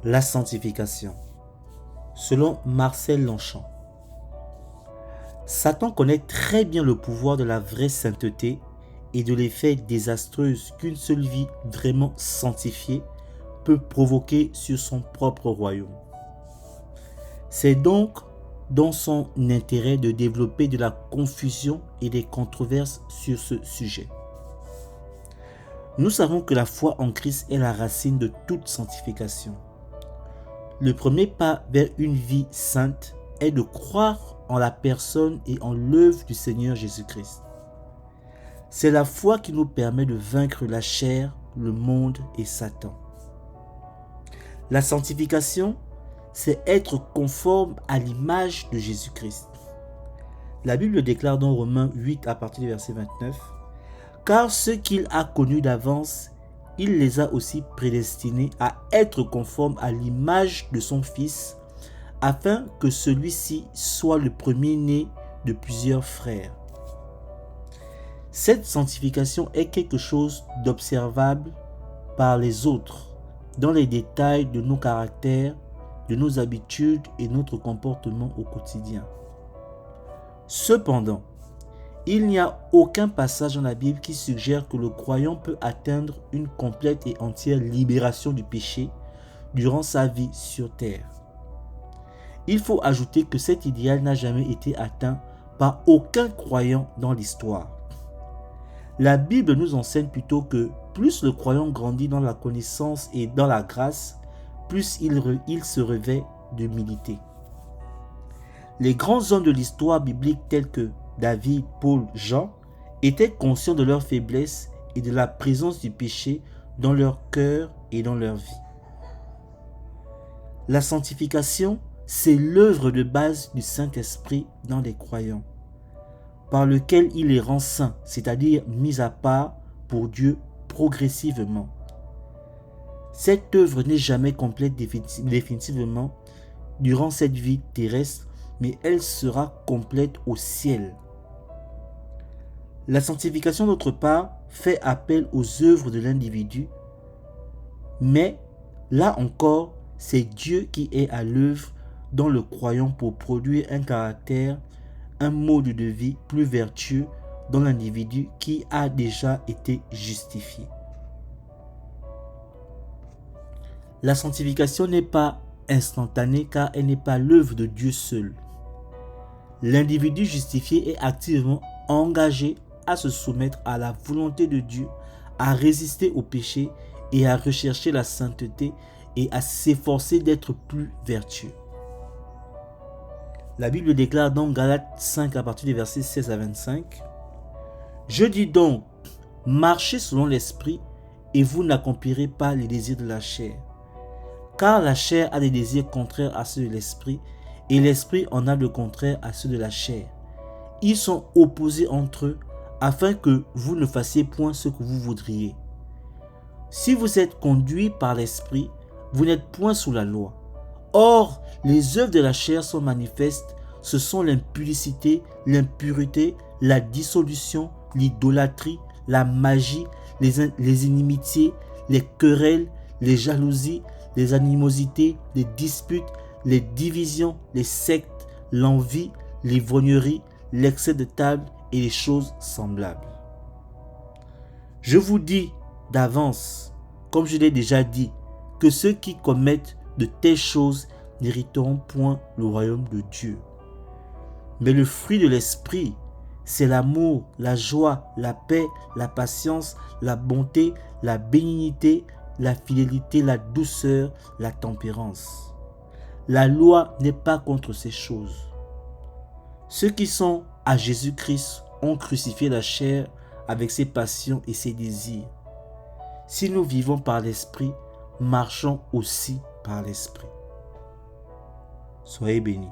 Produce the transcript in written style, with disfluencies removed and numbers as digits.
La sanctification. Selon Marcel Longchamp, Satan connaît très bien le pouvoir de la vraie sainteté et de l'effet désastreux qu'une seule vie vraiment sanctifiée peut provoquer sur son propre royaume. C'est donc dans son intérêt de développer de la confusion et des controverses sur ce sujet. Nous savons que la foi en Christ est la racine de toute sanctification. Le premier pas vers une vie sainte est de croire en la personne et en l'œuvre du Seigneur Jésus-Christ. C'est la foi qui nous permet de vaincre la chair, le monde et Satan. La sanctification, c'est être conforme à l'image de Jésus-Christ. La Bible déclare dans Romains 8 à partir du verset 29, « Car ceux qu'il a connus d'avance, il les a aussi prédestinés à être conformes à l'image de son Fils, afin que celui-ci soit le premier-né de plusieurs frères. » Cette sanctification est quelque chose d'observable par les autres, dans les détails de nos caractères, de nos habitudes et notre comportement au quotidien. Cependant, il n'y a aucun passage dans la Bible qui suggère que le croyant peut atteindre une complète et entière libération du péché durant sa vie sur terre. Il faut ajouter que cet idéal n'a jamais été atteint par aucun croyant dans l'histoire. La Bible nous enseigne plutôt que plus le croyant grandit dans la connaissance et dans la grâce, plus il se revêt d'humilité. Les grands hommes de l'histoire biblique tels que David, Paul, Jean étaient conscients de leur faiblesse et de la présence du péché dans leur cœur et dans leur vie. La sanctification, c'est l'œuvre de base du Saint-Esprit dans les croyants, par lequel il les rend saints, c'est-à-dire mis à part pour Dieu progressivement. Cette œuvre n'est jamais complète définitivement durant cette vie terrestre, mais elle sera complète au ciel. La sanctification, d'autre part, fait appel aux œuvres de l'individu, mais là encore, c'est Dieu qui est à l'œuvre dans le croyant pour produire un caractère, un mode de vie plus vertueux dans l'individu qui a déjà été justifié. La sanctification n'est pas instantanée car elle n'est pas l'œuvre de Dieu seul. L'individu justifié est activement engagé à se soumettre à la volonté de Dieu, à résister au péché et à rechercher la sainteté et à s'efforcer d'être plus vertueux. La Bible déclare dans Galates 5 à partir des versets 16 à 25, « Je dis donc, marchez selon l'esprit et vous n'accomplirez pas les désirs de la chair. Car la chair a des désirs contraires à ceux de l'esprit et l'esprit en a de contraires à ceux de la chair. Ils sont opposés entre eux afin que vous ne fassiez point ce que vous voudriez. Si vous êtes conduits par l'esprit, vous n'êtes point sous la loi. Or, les œuvres de la chair sont manifestes, ce sont l'impudicité, l'impureté, la dissolution, l'idolâtrie, la magie, les inimitiés, les querelles, les jalousies, les animosités, les disputes, les divisions, les sectes, l'envie, l'ivrognerie, l'excès de table et les choses semblables. Je vous dis d'avance, comme je l'ai déjà dit, que ceux qui commettent de telles choses n'hériteront point le royaume de Dieu. Mais le fruit de l'esprit, c'est l'amour, la joie, la paix, la patience, la bonté, la bénignité, la fidélité, la douceur, la tempérance. La loi n'est pas contre ces choses. Ceux qui sont à Jésus-Christ ont crucifié la chair avec ses passions et ses désirs. Si nous vivons par l'esprit, marchons aussi par l'esprit. Soyez bénis.